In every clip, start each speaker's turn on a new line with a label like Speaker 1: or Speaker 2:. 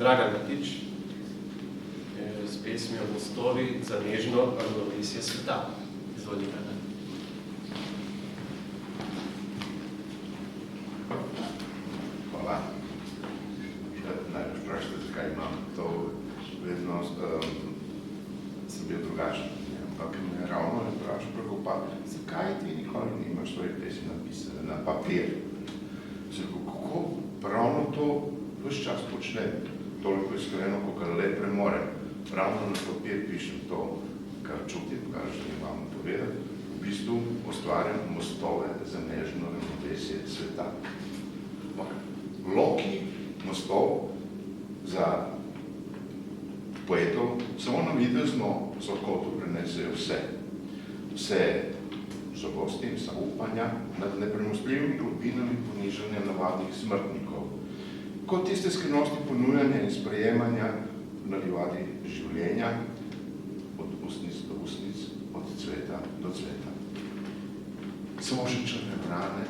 Speaker 1: Dragan Matič s pesmijo Mostovi za nežno ravnovesje sveta. Izvoli, Dragan.
Speaker 2: Hvala. Najbolj vprašate, zakaj imam to vedno, sem bil drugačen, ampak me ravno ne vprašal, pa zakaj ti nikoli nimaš svoje pesmi napisane na papir? Kako ravno to vse čas počnem, toliko iskreno, kakor le premorem. Ravno na papir pišem to, kar čutim, kar želim vam povedati. V bistvu ustvarjam mostove za nežno ravnovesje sveta. Loki mostov za poetov samo navidezno z odkotu prenesejo vse. Vse žalosti in zaupanja nad nepremostljivimi globinami ponižanja navadnih smrtnikov. Kot tiste skrivnosti ponujanja in sprejemanja na livadi življenja od ustnic do ustnic, od cveta do cveta. Samo še črne vrane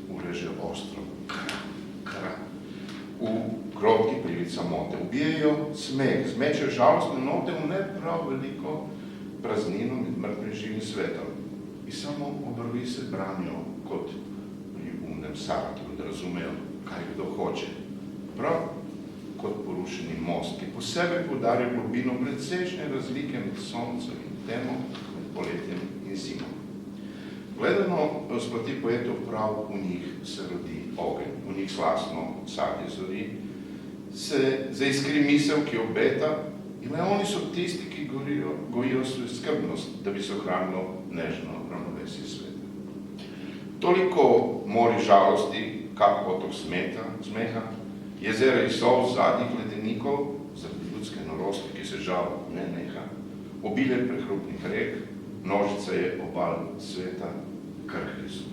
Speaker 2: ureže ostro kra. V krotki prilica mote ubijajo smeh, zmečejo žalostne note v ne prav veliko praznino med mrtvim živim svetom. In samo obrvi se branijo kot pri umnem Saratru, da razumejo, kaj kdo hoče. Prav kot porušeni most, ki posebej poudarja globino precejšnje razlike med soncem in temo, med poletjem in zimom. Gledano z plati poetov prav v njih se rodi ogenj, v njih slastno sadje zori, se zaiskri misel, ki obeta, in le oni so tisti, ki gojijo svojo skrbnost, da bi se ohranilo nežno ravnovesje sveta. Toliko mori žalosti, kap potok zmeha, jezera iz solz zadnjih ledenikov, zaradi ljudske norosti, ki se žal ne neha, obilje prehrupnih rek, množica je obal sveta, krhki so